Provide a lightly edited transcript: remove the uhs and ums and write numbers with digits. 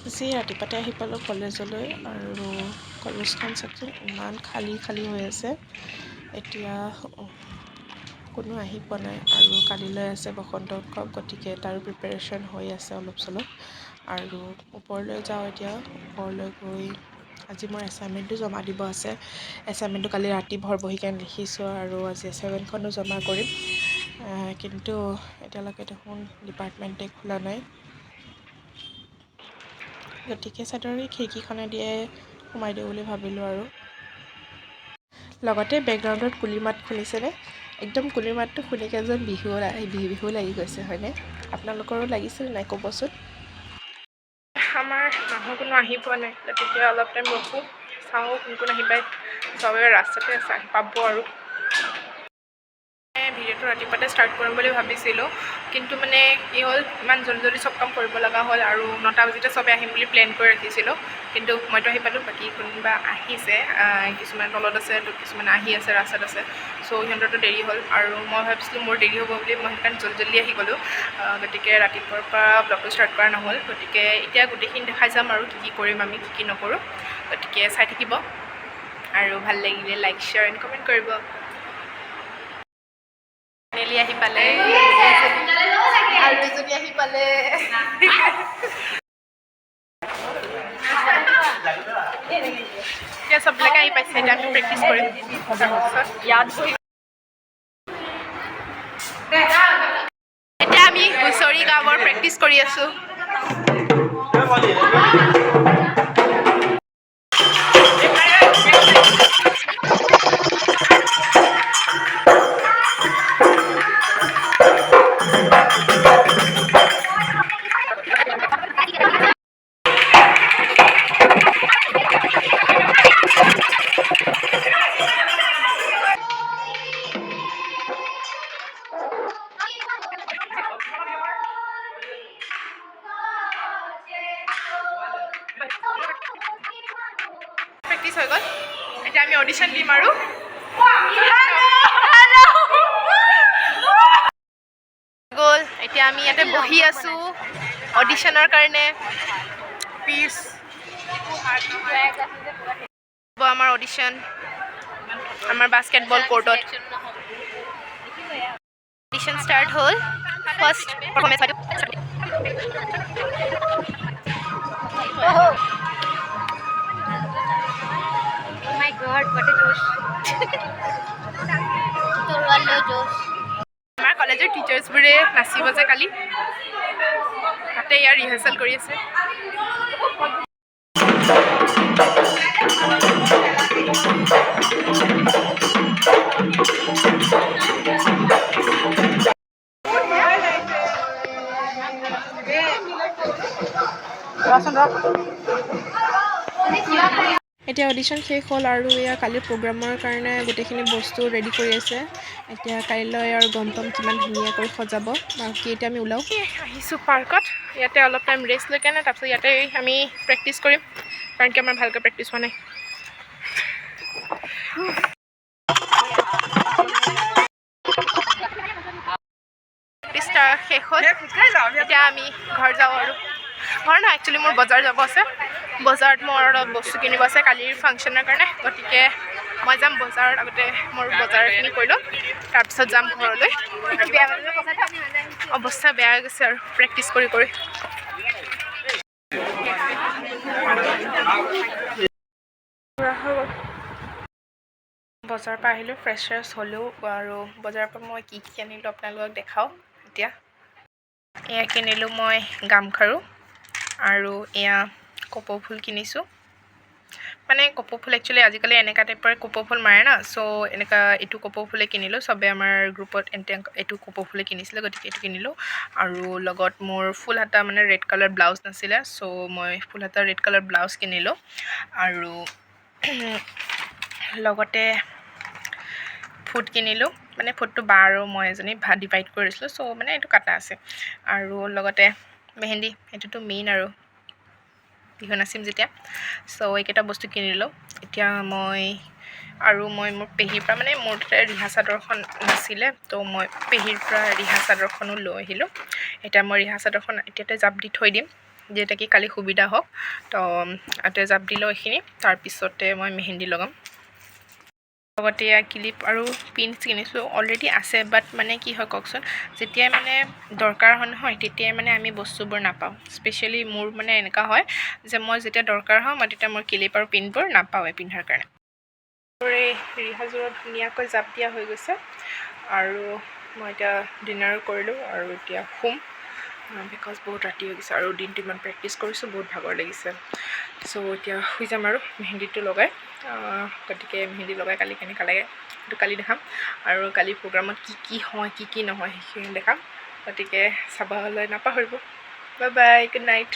আজি ৰাতিপুৱাতে আহি পালোঁ কলেজলৈ আৰু কলেজখন চাওকচোন ইমান খালী হৈ আছে। এতিয়া কোনো আহি পোৱা নাই আৰু কালিলৈ আছে বসন্ত উৎসৱ, গতিকে তাৰো প্ৰিপেৰেশ্যন হৈ আছে অলপ চলপ। আৰু ওপৰলৈ যাওঁ এতিয়া, ওপৰলৈ গৈ আজি মোৰ এছাইনমেণ্টটো জমা দিব আছে। এছাইনমেণ্টটো কালি ৰাতি ভৰ বহিকেনে লিখিছোঁ আৰু আজি এছাইনমেণ্টখনো জমা কৰিম। কিন্তু এতিয়ালৈকে দেখোন ডিপাৰ্টমেণ্টে খোলা নাই। গতিকে চাদৰ খিৰিকীখনেদিয়ে সোমাই দিওঁ বুলি ভাবিলোঁ আৰু। লগতে বেকগ্ৰাউণ্ডত কুলি মাত শুনিছেনে? একদম কুলিৰ মাতটো শুনিকে যেন বিহু লাগি গৈছে হয়নে? আপোনালোকৰো লাগিছিল নাই ক'বচোন? আমাৰ মানুহ কোনো আহি পোৱা নাই, গতিকে অলপ টাইম ৰখোঁ, চাওঁ কোন আহি পায়। চবে ৰাস্তাতে আছে, আহি পাব আৰু। ভিডিঅ'টো ৰাতিপুৱাতে ষ্টাৰ্ট কৰিম বুলি ভাবিছিলোঁ, কিন্তু মানে কি হ'ল, ইমান জল্দি চব কাম কৰিব লগা হ'ল আৰু 9টা বজাতে চবে আহিম বুলি প্লেন কৰি ৰাখিছিলোঁ। কিন্তু মইতো আহি পালোঁ, বাকী কোনোবা আহিছে, কিছুমান তলত আছে, কিছুমান আহি আছে, ৰাস্তাত আছে। চ' সিহঁতৰতো দেৰি হ'ল আৰু মই ভাবিছিলোঁ মোৰ দেৰি হ'ব বুলি, মই সেইকাৰণে জল্দি আহি গ'লোঁ। গতিকে ৰাতিপুৱাৰ পৰা ব্লগটো ষ্টাৰ্ট কৰা নহ'ল। গতিকে এতিয়া গোটেইখিনি দেখাই যাম আৰু কি কৰিম আমি, কি নকৰোঁ। গতিকে চাই থাকিব আৰু ভাল লাগিলে লাইক, শ্বেয়াৰ এণ্ড কমেণ্ট কৰিব। ফাইনেলি আহি পালে আৰু এজনী আহি পালে। এতিয়া চববিলাকে আহি পাইছে, এতিয়া আমি প্ৰেক্টিচ কৰিম। এতিয়া আমি হুঁচৰি গাবৰ প্ৰেক্টিচ কৰি আছোঁ। প্ৰেক্টিচ হৈ গ'ল, এতিয়া আমি অডিশ্যন দিম আৰু। গ'ল, এতিয়া আমি ইয়াতে বহি আছোঁ অডিশ্যনৰ কাৰণে। প্লিজ আমাৰ অডিশ্যন আমাৰ বাস্কেটবল কোৰ্টত। অডিশ্যন ষ্টাৰ্ট হ'ল, ফাৰ্ষ্ট পাৰফৰ্মেঞ্চ হয়। My God, what a josh! আমাৰ কলেজৰ টিচাৰ্ছবোৰে নাচিব যে কালি, তাতে ইয়াৰ ৰিহাৰ্চেল কৰি আছে। এতিয়া অডিশ্যন শেষ হ'ল আৰু এয়া কালিৰ প্ৰগ্ৰামৰ কাৰণে গোটেইখিনি বস্তু ৰেডি কৰি আছে। এতিয়া কাইলৈ আৰু গম পাম কিমান ধুনীয়াকৈ সজাব। বাকী এতিয়া আমি ওলাওঁ। আহিছোঁ পাৰ্কত, ইয়াতে অলপ টাইম ৰেষ্ট লৈ কেনে তাৰপিছত ইয়াতে আমি প্ৰেক্টিচ কৰিম, কাৰণ কি আমাৰ ভালকৈ প্ৰেক্টিচ হোৱা নাই। প্ৰেক্টিচ শেষ হ'ল, এতিয়া আমি ঘৰ যাওঁ আৰু। ঘৰ নহয়, একচুৱেলি মোৰ বজাৰ যাব আছে। বজাৰত মোৰ অলপ বস্তু কিনিব আছে কালিৰ ফাংচনৰ কাৰণে, গতিকে মই যাম বজাৰত। আগতে মোৰ বজাৰখিনি কৰি লওঁ, তাৰপিছত যাম ঘৰলৈ। অৱস্থা বেয়া হৈ গৈছে আৰু প্ৰেক্টিচ কৰি কৰি। বজাৰৰ পৰা আহিলোঁ, ফ্ৰেছ হ'লোঁ আৰু বজাৰৰ পৰা মই কি আনিলোঁ আপোনালোকক দেখাওঁ এতিয়া। এয়া কিনিলোঁ মই গামখাৰু আৰু এয়া কপৌ ফুল কিনিছোঁ। মানে কপৌ ফুল একচুৱেলি আজিকালি এনেকুৱা টাইপৰ কপৌ ফুল মাৰে না, চ' এনেকুৱা এইটো কপৌ ফুলে কিনিলোঁ। চবে আমাৰ গ্ৰুপত এইটো কপৌ ফুলে কিনিছিলে, গতিকে এইটো কিনিলোঁ। আৰু লগত মোৰ ফুল হাতা মানে ৰেড কালাৰ ব্লাউজ নাছিলে, চ' মই ফুল হাতা ৰেড কালাৰ ব্লাউজ কিনিলোঁ। আৰু লগতে ফুট কিনিলোঁ, মানে ফুটটো বা আৰু মই এজনী ডিভাইড কৰিছিলোঁ, চ' মানে এইটো কাটা আছে। আৰু লগতে মেহেন্দি, সেইটোতো মেইন আৰু বিহু নাচিম যেতিয়া, চ' এইকেইটা বস্তু কিনিলোঁ। এতিয়া মই মোৰ পেহীৰ পৰা, মানে মোৰ তাতে ৰিহা চাদৰখন নাছিলে, ত' মই পেহীৰ পৰা ৰিহা চাদৰখনো লৈ আহিলোঁ। এতিয়া মই ৰিহা চাদৰখন এতিয়াতে জাপ দি থৈ দিম, যিহেতু কি কালি সুবিধা হওক তো তাতে জাপ দি লওঁ এইখিনি তাৰপিছতে মই মেহেন্দি লগাম লগতে ক্লিপ আৰু পিনছ কিনিছোঁ অলৰেডি আছে বাট মানে কি হয় কওকচোন যেতিয়াই মানে দৰকাৰ হয় নহয় তেতিয়াই মানে আমি বস্তুবোৰ নাপাওঁ স্পেচিয়েলি মোৰ মানে এনেকুৱা হয় যে মই যেতিয়া দৰকাৰ হয় মই তেতিয়া মোৰ ক্লিপ আৰু পিনবোৰ নাপাওঁৱে পিন্ধাৰ কাৰণে এই ৰিহাযোৰত ধুনীয়াকৈ জাপ দিয়া হৈ গৈছে আৰু মই এতিয়া ডিনাৰ কৰিলোঁ আৰু এতিয়া শুম বিকজ বহুত ৰাতি হৈ গৈছে আৰু দিনটো ইমান প্ৰেক্টিছ কৰিছোঁ বহুত ভাগৰ লাগিছে চ' এতিয়া শুই যাম আৰু মেহেন্দিটো লগাই গতিকে মেহেন্দি লগাই কালি কেনেকুৱা লাগে সেইটো কালি দেখাম আৰু কালি প্ৰগ্ৰামত কি হয় কি নহয় সেইখিনি দেখাম গতিকে চাবলৈ নাপাহৰিব বাই বাই গুড নাইট